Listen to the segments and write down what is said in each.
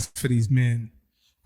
for these men.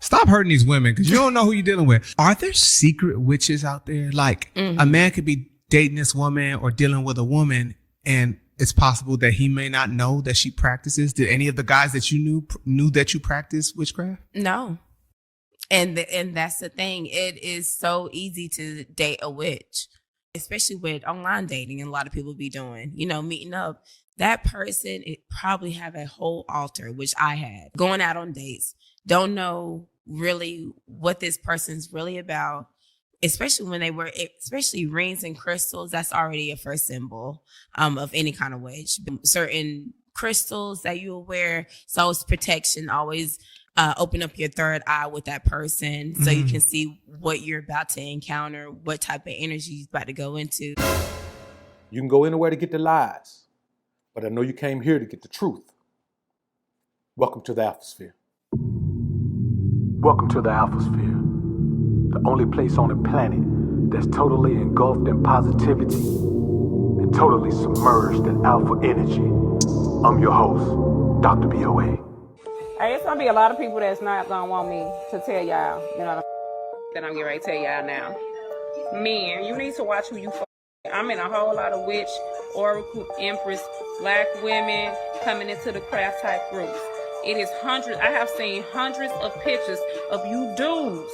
Stop hurting these women because you don't know who you're dealing with. Are there secret witches out there? Like a man could be dating this woman or dealing with a woman, and it's possible that he may not know that she practices. Did any of the guys that you knew that you practiced witchcraft? No. And that's the thing. It is so easy to date a witch, especially with online dating. And a lot of people be doing, meeting up. That person, it probably have a whole altar, which I had, going out on dates. Don't know really what this person's really about, especially when especially rings and crystals. That's already a first symbol of any kind of witch. Certain crystals that you will wear, so it's protection. Always open up your third eye with that person so you can see what you're about to encounter, what type of energy you're about to go into. You can go anywhere to get the lies, but I know you came here to get the truth. Welcome to the Alphasphere. Welcome to the Alphasphere, the only place on the planet that's totally engulfed in positivity and totally submerged in alpha energy. I'm your host, Dr. BOA. Hey, it's gonna be a lot of people that's not gonna want me to tell y'all, that I'm getting ready to tell y'all now. Men, you need to watch who you f***. I'm in a whole lot of witch, oracle, empress, black women coming into the craft type groups. It is hundreds. I have seen hundreds of pictures of you dudes.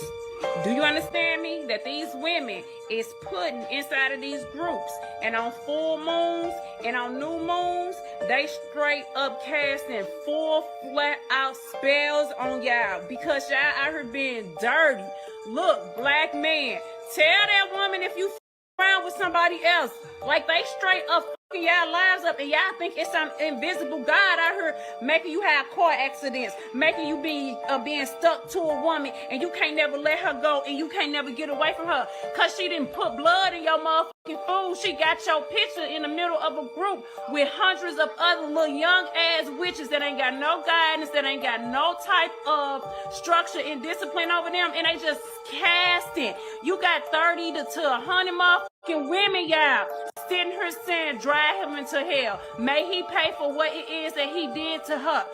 Do you understand me? That these women is putting inside of these groups, and on full moons and on new moons, they straight up casting full flat out spells on y'all because y'all out here being dirty. Look, black man, tell that woman if you around with somebody else, like they straight up fucking y'all lives up, and y'all think it's some invisible God out here making you have car accidents, making you be being stuck to a woman, and you can't never let her go, and you can't never get away from her, cause she didn't put blood in your motherfucking food. She got your picture in the middle of a group with hundreds of other little young ass witches that ain't got no guidance, that ain't got no type of structure and discipline over them, and they just casting. You got 30 to 100 motherfucking women, y'all, sitting here saying, drive him into hell. May he pay for what it is that he did to her.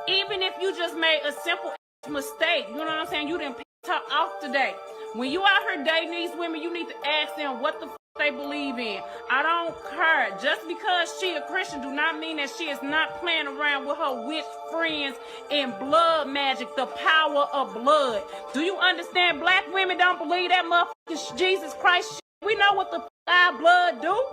Even if you just made a simple mistake, you know what I'm saying? You didn't piss her off today. When you out here dating these women, you need to ask them what the they believe in. I don't care. Just because she a Christian do not mean that she is not playing around with her witch friends and blood magic, the power of blood. Do you understand? Black women don't believe that motherfucking Jesus Christ shit. We know what the our blood do.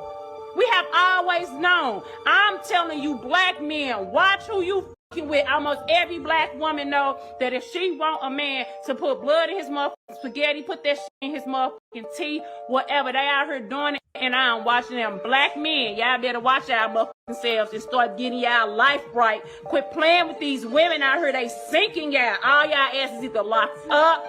We have always known. I'm telling you, black men, watch who you fucking with. Almost every black woman know that if she want a man to put blood in his motherfucking spaghetti, put that shit in his motherfucking tea, whatever, they out here doing it, and I'm watching them. Black men, y'all better watch y'all motherfucking selves and start getting y'all life right. Quit playing with these women out here. They sinking y'all. All y'all asses either locked up,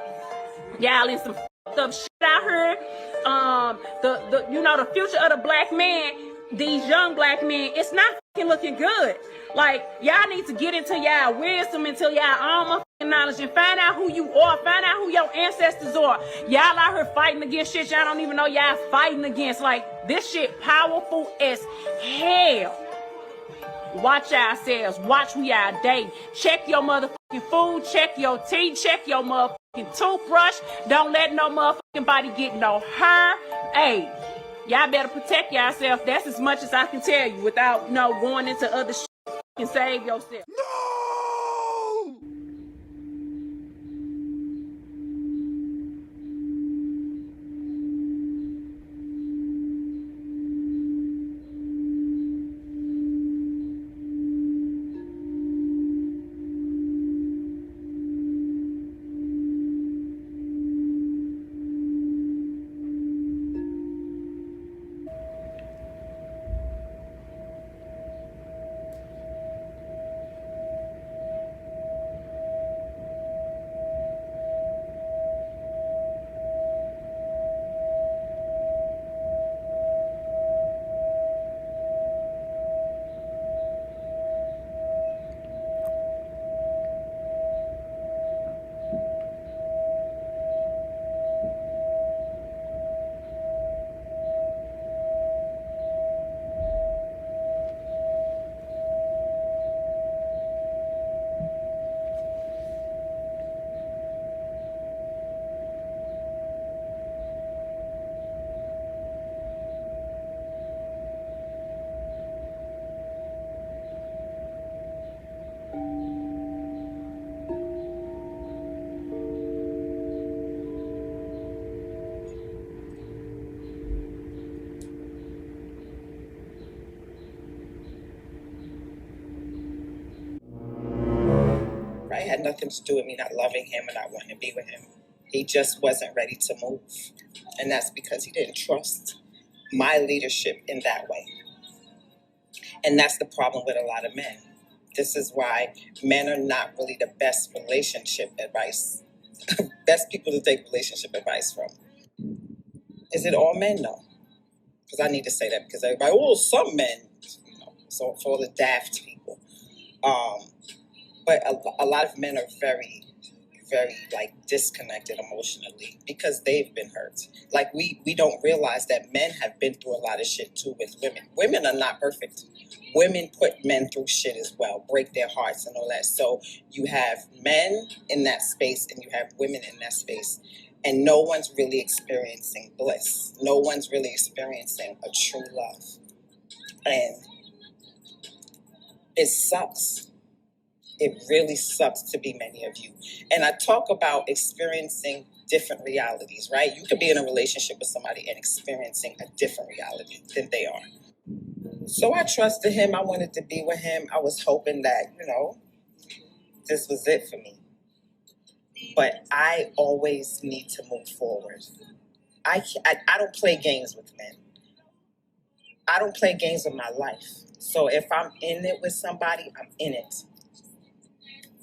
y'all in some up shit out here. The future of the black man, these young black men, it's not fucking looking good. Like, y'all need to get into y'all wisdom, into y'all own motherfucking knowledge, and find out who you are, find out who your ancestors are. Y'all out here fighting against shit y'all don't even know y'all fighting against. Like, this shit powerful as hell. Watch yourselves. Watch who y'all dating. Check your motherfucking food. Check your tea. Check your motherfucking toothbrush. Don't let no motherfucking body get no hair. Hey, y'all better protect yourself. That's as much as I can tell you without going into other shit and save yourself. No! right? It had nothing to do with me not loving him or not wanting to be with him. He just wasn't ready to move. And that's because he didn't trust my leadership in that way. And that's the problem with a lot of men. This is why men are not really the best relationship advice, best people to take relationship advice from. Is it all men? No. Because I need to say that because everybody, oh, some men, so for all the daft people. But a lot of men are very, very like disconnected emotionally because they've been hurt. Like we don't realize that men have been through a lot of shit too with women. Women are not perfect. Women put men through shit as well, break their hearts and all that. So you have men in that space and you have women in that space. And no one's really experiencing bliss. No one's really experiencing a true love. And it sucks. It really sucks to be many of you. And I talk about experiencing different realities, right? You could be in a relationship with somebody and experiencing a different reality than they are. So I trusted him. I wanted to be with him. I was hoping that, this was it for me. But I always need to move forward. I don't play games with men. I don't play games with my life. So if I'm in it with somebody, I'm in it.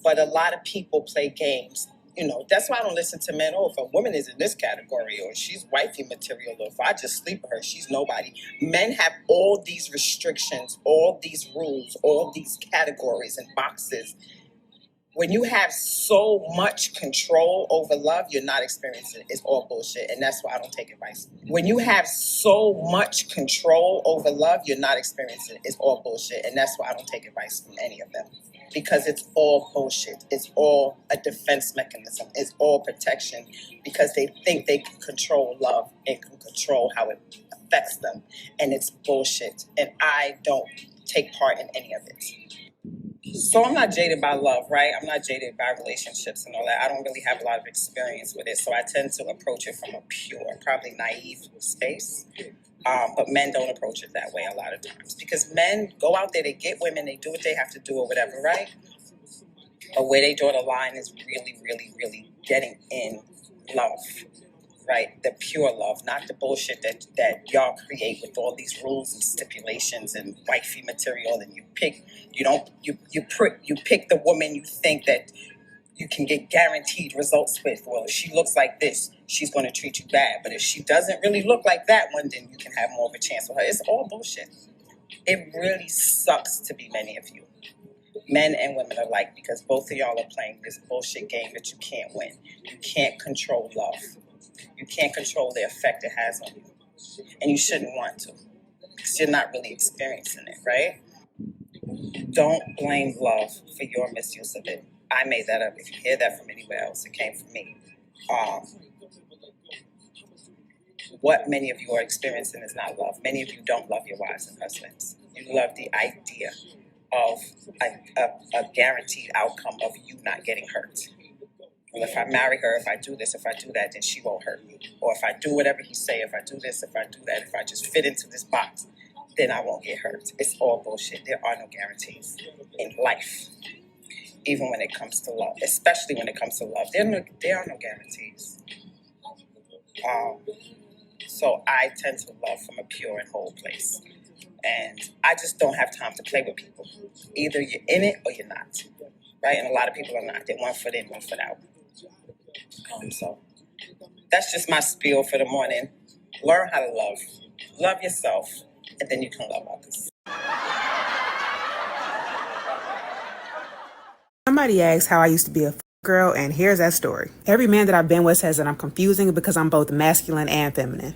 But a lot of people play games. That's why I don't listen to men. Oh, if a woman is in this category or she's wifey material or if I just sleep with her, she's nobody. Men have all these restrictions, all these rules, all these categories and boxes. When you have so much control over love, you're not experiencing it. It's all bullshit. And that's why I don't take advice. When you have so much control over love, you're not experiencing it. It's all bullshit. And that's why I don't take advice from any of them. Because it's all bullshit. It's all a defense mechanism. It's all protection. Because they think they can control love and can control how it affects them. And it's bullshit. And I don't take part in any of it. So I'm not jaded by love, right? I'm not jaded by relationships and all that. I don't really have a lot of experience with it. So I tend to approach it from a pure, probably naive space. But men don't approach it that way a lot of times. Because men go out there, they get women, they do what they have to do or whatever, right? But where they draw the line is really, really, really getting in love. Right, the pure love, not the bullshit that y'all create with all these rules and stipulations and wifey material. And you pick the woman you think that you can get guaranteed results with. Well, if she looks like this, she's going to treat you bad. But if she doesn't really look like that one, then you can have more of a chance with her. It's all bullshit. It really sucks to be many of you. Men and women alike, because both of y'all are playing this bullshit game that you can't win. You can't control love. You can't control the effect it has on you. And you shouldn't want to, because you're not really experiencing it, right? Don't blame love for your misuse of it. I made that up. If you hear that from anywhere else, it came from me. What many of you are experiencing is not love. Many of you don't love your wives and husbands. You love the idea of a guaranteed outcome of you not getting hurt. Well, if I marry her, if I do this, if I do that, then she won't hurt me. Or if I do whatever he say, if I do this, if I do that, if I just fit into this box, then I won't get hurt. It's all bullshit. There are no guarantees in life, even when it comes to love, especially when it comes to love. There are no guarantees. So I tend to love from a pure and whole place. And I just don't have time to play with people. Either you're in it or you're not. Right? And a lot of people are not. They're 1 foot in, 1 foot out. So that's just my spiel for the morning. Learn how to love. Love yourself, and then you can love others. Somebody asked how I used to be a girl, and here's that story. Every man that I've been with says that I'm confusing because I'm both masculine and feminine.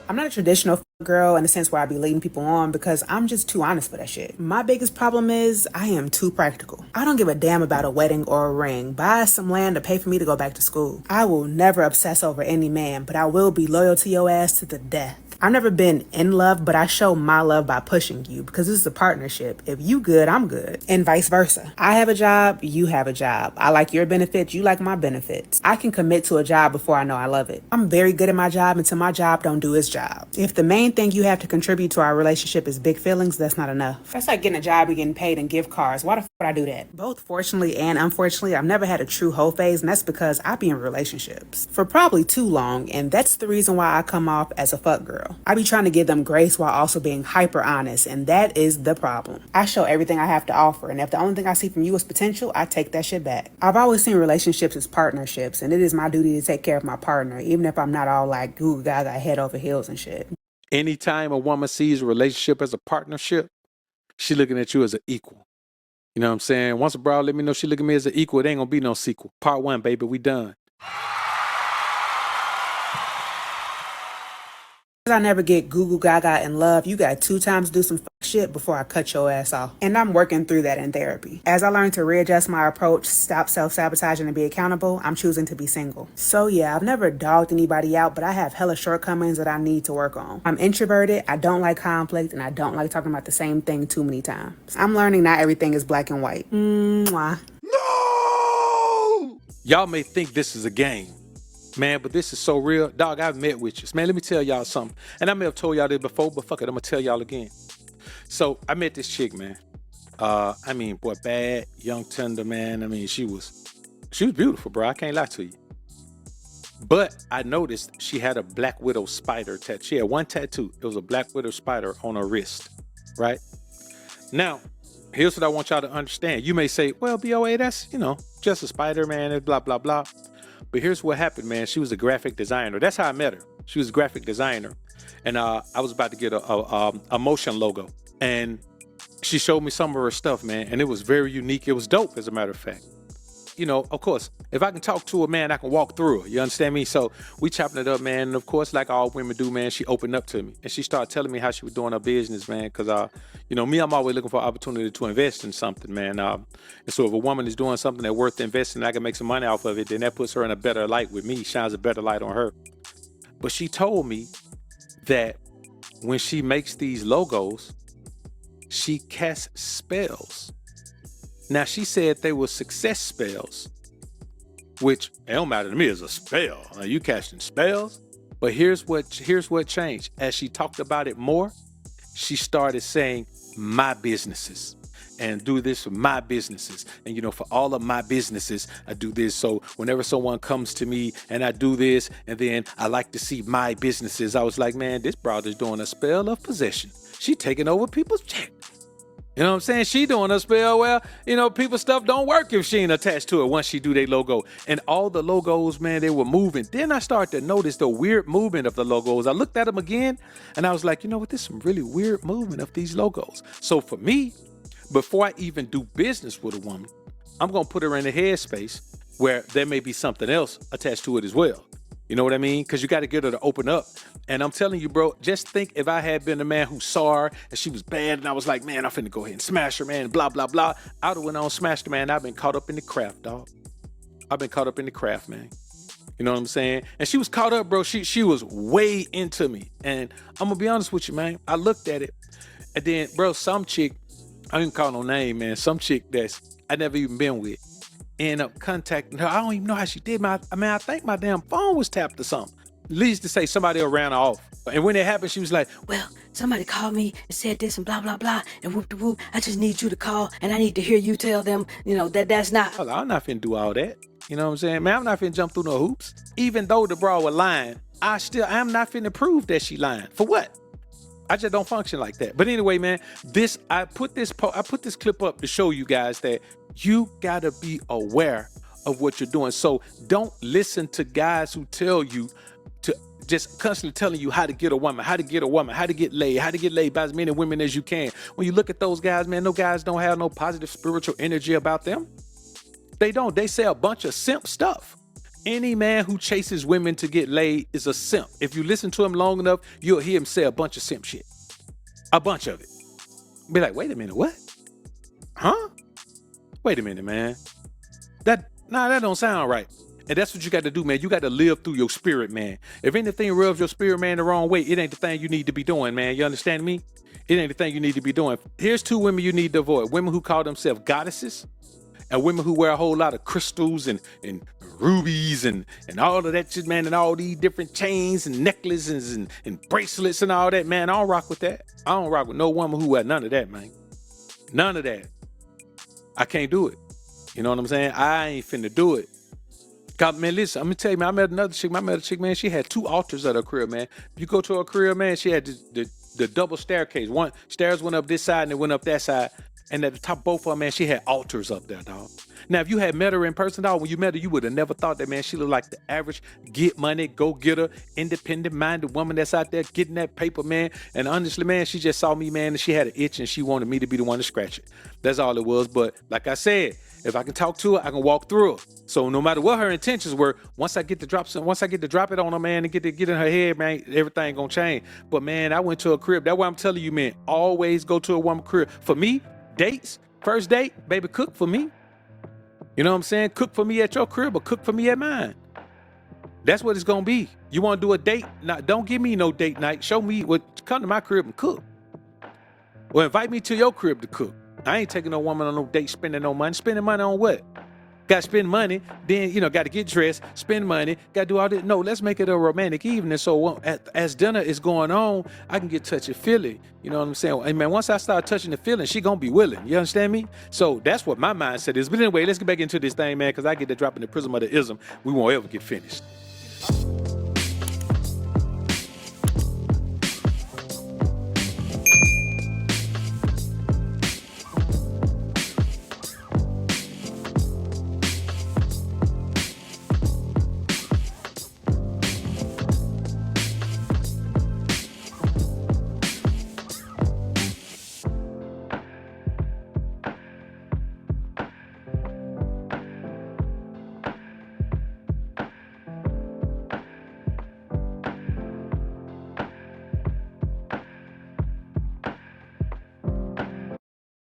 I'm not a traditional girl in the sense where I be leading people on because I'm just too honest for that shit. My biggest problem is I am too practical. I don't give a damn about a wedding or a ring. Buy some land to pay for me to go back to school. I will never obsess over any man, but I will be loyal to your ass to the death. I've never been in love, but I show my love by pushing you because this is a partnership. If you good, I'm good. And vice versa. I have a job, you have a job. I like your benefits, you like my benefits. I can commit to a job before I know I love it. I'm very good at my job until my job don't do its job. If the main thing you have to contribute to our relationship is big feelings, that's not enough. That's like getting a job and getting paid in gift cards. Why the f would I do that? Both fortunately and unfortunately, I've never had a true hoe phase, and that's because I be in relationships for probably too long, and that's the reason why I come off as a fuck girl. I be trying to give them grace while also being hyper honest, and that is the problem. I show everything I have to offer, and if the only thing I see from you is potential, I take that shit back. I've always seen relationships as partnerships, and it is my duty to take care of my partner, even if I'm not all like goo gaga head over heels and shit. Anytime a woman sees a relationship as a partnership, she looking at you as an equal. You know what I'm saying? Once a broad let me know she looking at me as an equal, it ain't gonna be no sequel. Part 1, baby, we done. I never get goo gaga in love. You got 2 times to do some shit before I cut your ass off. And I'm working through that in therapy. As I learn to readjust my approach, stop self-sabotaging and be accountable, I'm choosing to be single. So yeah, I've never dogged anybody out, but I have hella shortcomings that I need to work on. I'm introverted, I don't like conflict, and I don't like talking about the same thing too many times. I'm learning not everything is black and white. Mwah. No! Y'all may think this is a game. Man, but this is so real. Dog, I've met witches. Man, let me tell y'all something. And I may have told y'all this before, but fuck it, I'm gonna tell y'all again. So I met this chick, man. Boy, bad, young, tender, man. I mean, she was beautiful, bro. I can't lie to you. But I noticed she had a Black Widow spider tattoo. She had one tattoo. It was a Black Widow spider on her wrist, right? Now, here's what I want y'all to understand. You may say, well, BOA, that's, just a spider, man, and blah, blah, blah. But here's what happened, man. She was a graphic designer. That's how I met her. She was a graphic designer. And I was about to get a motion logo. And she showed me some of her stuff, man. And it was very unique. It was dope, as a matter of fact. Of course, if I can talk to a man, I can walk through her. You understand me? So we chopping it up, man. And of course, like all women do, man, she opened up to me. And she started telling me how she was doing her business, man. Because, me, I'm always looking for an opportunity to invest in something, man. And so if a woman is doing something that's worth investing, I can make some money off of it, then that puts her in a better light with me, shines a better light on her. But she told me that when she makes these logos, she casts spells. Now, she said they were success spells, which it don't matter to me as a spell. Are you casting spells? But here's what changed. As she talked about it more, she started saying my businesses and do this for my businesses. And, for all of my businesses, I do this. So whenever someone comes to me and I do this, and then I like to see my businesses, I was like, man, this brother's doing a spell of possession. She taking over people's check. You know what I'm saying? She doing a spell. Well, people's stuff don't work if she ain't attached to it once she do their logo. And all the logos, man, they were moving. Then I started to notice the weird movement of the logos. I looked at them again and I was like, you know what? There's some really weird movement of these logos. So for me, before I even do business with a woman, I'm going to put her in a headspace where there may be something else attached to it as well. You know what I mean? Because you got to get her to open up. And I'm telling you, bro, just think if I had been a man who saw her and she was bad and I was like, man, I'm finna go ahead and smash her, man, blah, blah, blah. I would have went on and smashed her, man. I've been caught up in the craft, dog. I've been caught up in the craft, man. You know what I'm saying? And she was caught up, bro. She was way into me. And I'm going to be honest with you, man. I looked at it. And then, bro, some chick, I didn't call no name, man. Some chick that's I never even been with. End up contacting her. I don't even know how she did. I think my damn phone was tapped or something. Leads to say somebody ran her off. And when it happened, she was like, well, somebody called me and said this and blah, blah, blah. And whoop de whoop. I just need you to call and I need to hear you tell them, that's not. I'm not finna do all that. You know what I'm saying? Man, I'm not finna jump through no hoops. Even though the bra was lying, I am not finna prove that she lying. For what? I just don't function like that. But anyway, man, I put this clip up to show you guys that you gotta be aware of what you're doing. So don't listen to guys who tell you to just constantly telling you how to get a woman, how to get laid by as many women as you can. When you look at those guys, man, those guys don't have no positive spiritual energy about them. They don't. They say a bunch of simp stuff. Any man who chases women to get laid is a simp. If you listen to him long enough, you'll hear him say a bunch of simp shit. A bunch of it. Be like, wait a minute, what? Huh? Wait a minute, man. That don't sound right. And that's what you got to do, man. You got to live through your spirit, man. If anything rubs your spirit, man, the wrong way, it ain't the thing you need to be doing, man. You understand me? It ain't the thing you need to be doing. Here's 2 women you need to avoid. Women who call themselves goddesses and women who wear a whole lot of crystals and rubies and all of that shit, man, and all these different chains and necklaces and bracelets and all that, man. I don't rock with that. I don't rock with no woman who wear none of that, man. None of that. I can't do it. You know what I'm saying? I ain't finna do it. Man, listen, I'm gonna tell you, man, I met a chick, man, she had 2 altars at her crib, man. If you go to her crib, man, she had the double staircase. One stairs went up this side and it went up that side. And at the top, both of them, man, she had altars up there, dog. Now, if you had met her in person, dog, when you met her, you would have never thought that, man, she looked like the average get money, go-getter, independent-minded woman that's out there getting that paper, man. And honestly, man, she just saw me, man, and she had an itch and she wanted me to be the one to scratch it. That's all it was. But like I said, if I can talk to her, I can walk through her. So no matter what her intentions were, once I get to drop it on her, man, and get in her head, man, everything gonna change. But man, I went to a crib. That's why I'm telling you, man, always go to a woman crib. For me, dates, first date, baby, cook for me. You know what I'm saying? Cook for me at your crib or cook for me at mine. That's what it's gonna be. You wanna do a date? Now, don't give me no date night. Show me come to my crib and cook. Or invite me to your crib to cook. I ain't taking no woman on no date spending no money. Spending money on what? Got to spend money, then, got to get dressed, spend money, got to do all this. No, let's make it a romantic evening. So as dinner is going on, I can get touchy-feely. You know what I'm saying? And man, once I start touching the feeling, she going to be willing. You understand me? So that's what my mindset is. But anyway, let's get back into this thing, man, because I get to drop in the prism of the ism. We won't ever get finished.